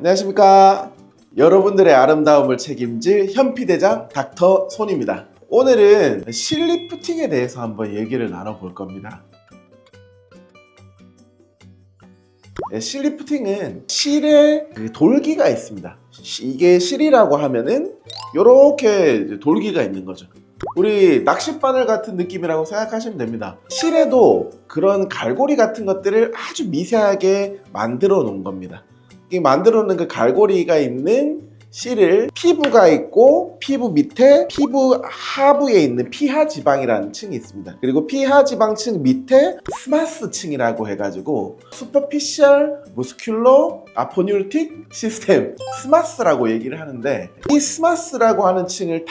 안녕하십니까. 여러분들의 아름다움을 책임질 현피대장 닥터 손입니다. 오늘은 실 리프팅에 대해서 한번 얘기를 나눠볼 겁니다. 실 리프팅은 실에 돌기가 있습니다. 이게 실이라고 하면은 이렇게 돌기가 있는 거죠. 우리 낚싯바늘 같은 느낌이라고 생각하시면 됩니다. 실에도 그런 갈고리 같은 것들을 아주 미세하게 만들어 놓은 겁니다. 이 만들어 놓은 그 갈고리가 있는 실을 피부가 있고, 피부 밑에 피부 하부에 있는 피하지방이라는 층이 있습니다. 그리고 피하지방층 밑에 스마스층이라고 해가지고 Superficial Muscular Aponeurotic System, 스마스라고 얘기를 하는데, 이 스마스라고 하는 층을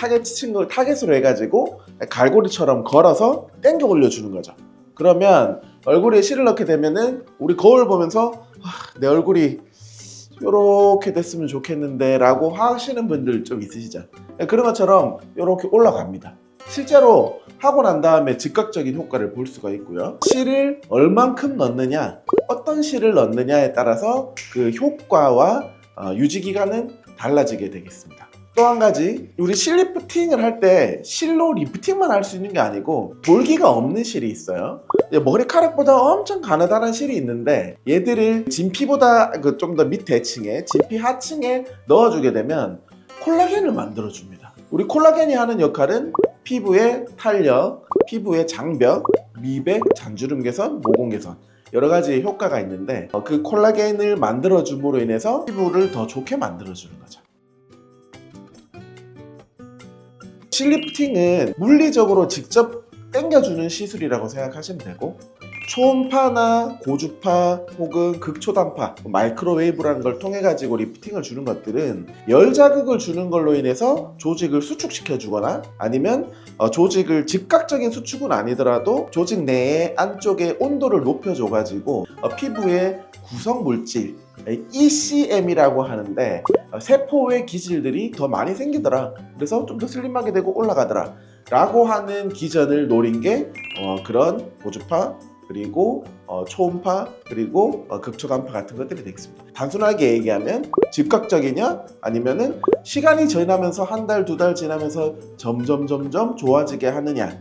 타겟으로 해가지고 갈고리처럼 걸어서 당겨 올려주는 거죠. 그러면 얼굴에 실을 넣게 되면은 우리 거울 보면서 내 얼굴이 이렇게 됐으면 좋겠는데 라고 하시는 분들 좀 있으시죠. 그런 것처럼 이렇게 올라갑니다. 실제로 하고 난 다음에 즉각적인 효과를 볼 수가 있고요. 실을 얼만큼 넣느냐, 어떤 실을 넣느냐에 따라서 그 효과와 유지기간은 달라지게 되겠습니다. 또 한 가지, 우리 실 리프팅을 할 때 실로 리프팅만 할 수 있는 게 아니고 돌기가 없는 실이 있어요. 머리카락보다 엄청 가느다란 실이 있는데 얘들을 진피보다 좀 더 밑에 층에, 진피 하층에 넣어주게 되면 콜라겐을 만들어줍니다. 우리 콜라겐이 하는 역할은 피부의 탄력, 피부의 장벽, 미백, 잔주름 개선, 모공 개선, 여러 가지 효과가 있는데 그 콜라겐을 만들어줌으로 인해서 피부를 더 좋게 만들어주는 거죠. 실 리프팅은 물리적으로 직접 당겨주는 시술이라고 생각하시면 되고, 초음파나 고주파 혹은 극초단파, 마이크로웨이브라는 걸 통해 가지고 리프팅을 주는 것들은 열 자극을 주는 걸로 인해서 조직을 수축시켜 주거나, 아니면 조직을 즉각적인 수축은 아니더라도 조직 내에 안쪽에 온도를 높여줘 가지고 피부의 구성 물질 ECM이라고 하는데 세포의 기질들이 더 많이 생기더라, 그래서 좀 더 슬림하게 되고 올라가더라 라고 하는 기전을 노린 게 그런 고주파, 그리고 초음파, 그리고 극초단파 같은 것들이 되겠습니다. 단순하게 얘기하면 즉각적이냐, 아니면은 시간이 지나면서 한 달, 두 달 지나면서 점점 좋아지게 하느냐.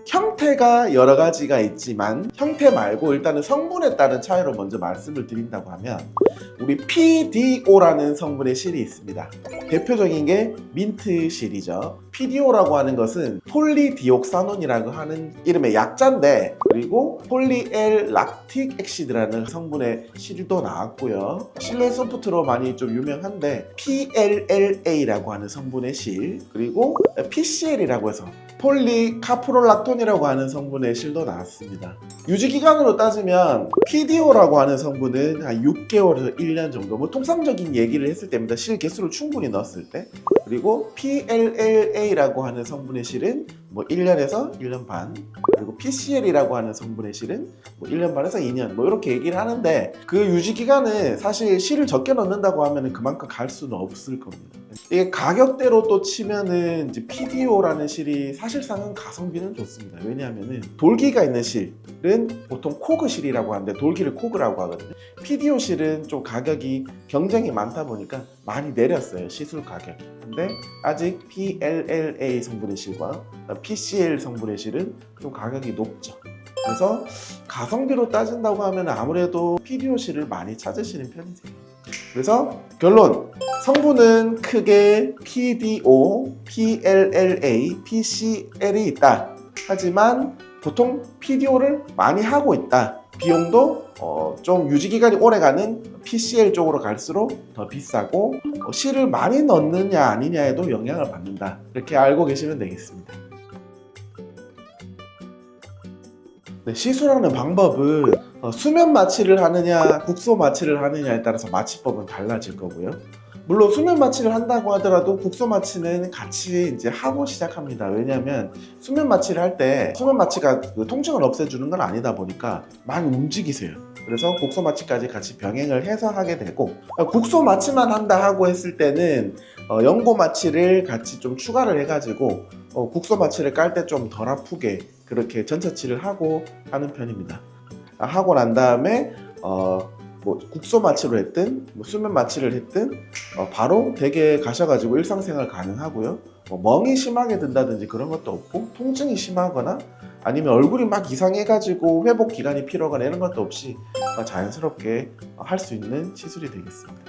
형태가 여러 가지가 있지만 형태 말고 일단은 성분에 따른 차이로 먼저 말씀을 드린다고 하면, 우리 PDO라는 성분의 실이 있습니다. 대표적인 게 민트실이죠. PDO라고 하는 것은 폴리디옥사논이라고 하는 이름의 약자인데, 그리고 폴리엘 락틱 액시드라는 성분의 실도 나왔고요. 실내 소프트로 많이 좀 유명한데 PLLA라고 하는 성분의 실, 그리고 PCL이라고 해서 폴리카프롤락톤이라고 하는 성분의 실도 나왔습니다. 유지기간으로 따지면 PDO라고 하는 성분은 한 6개월에서 1년 정도, 통상적인 얘기를 했을 때입니다. 실 개수를 충분히 넣었을 때. 그리고 PLLA라고 하는 성분의 실은 1년에서 1년 반, 그리고 PCL이라고 하는 성분의 실은 1년 반에서 2년 이렇게 얘기를 하는데, 그 유지기간은 사실 실을 적게 넣는다고 하면 그만큼 갈 수는 없을 겁니다. 이게 가격대로 또 치면은 이제 PDO라는 실이 사실상은 가성비는 좋습니다. 왜냐하면은 돌기가 있는 실은 보통 코그 실이라고 하는데 돌기를 코그라고 하거든요. PDO 실은 좀 가격이 경쟁이 많다 보니까 많이 내렸어요, 시술 가격이. 근데 아직 PLLA 성분의 실과 PCL 성분의 실은 좀 가격이 높죠. 그래서 가성비로 따진다고 하면 아무래도 PDO 실을 많이 찾으시는 편이세요. 그래서 결론, 성분은 크게 PDO, PLLA, PCL이 있다. 하지만 보통 PDO를 많이 하고 있다. 비용도 좀 유지기간이 오래가는 PCL 쪽으로 갈수록 더 비싸고, 실을 많이 넣느냐 아니냐에도 영향을 받는다. 이렇게 알고 계시면 되겠습니다. 네, 시술하는 방법은 수면 마취를 하느냐 국소 마취를 하느냐에 따라서 마취법은 달라질 거고요. 물론 수면 마취를 한다고 하더라도 국소 마취는 같이 이제 하고 시작합니다. 왜냐하면 수면 마취를 할 때 수면 마취가 통증을 없애주는 건 아니다 보니까 많이 움직이세요. 그래서 국소 마취까지 같이 병행을 해서 하게 되고, 국소 마취만 한다 하고 했을 때는 연고 마취를 같이 좀 추가를 해가지고 국소 마취를 깔 때 좀 덜 아프게 그렇게 전처치를 하고 하는 편입니다. 하고 난 다음에 뭐 국소 마취로 했든 뭐 수면 마취를 했든 바로 댁에 가셔가지고 일상생활 가능하고요. 뭐 멍이 심하게 든다든지 그런 것도 없고 통증이 심하거나 아니면 얼굴이 막 이상해가지고 회복 기간이 필요하거나 이런 것도 없이 자연스럽게 할 수 있는 시술이 되겠습니다.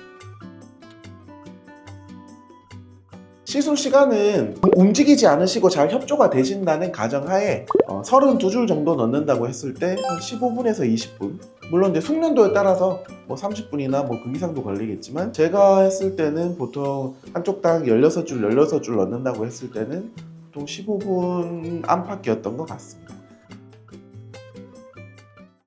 시술 시간은 움직이지 않으시고 잘 협조가 되신다는 가정하에 32줄 정도 넣는다고 했을 때 한 15분에서 20분, 물론 이제 숙련도에 따라서 뭐 30분이나 뭐 그 이상도 걸리겠지만 제가 했을 때는 보통 한쪽당 16줄 넣는다고 했을 때는 보통 15분 안팎이었던 것 같습니다.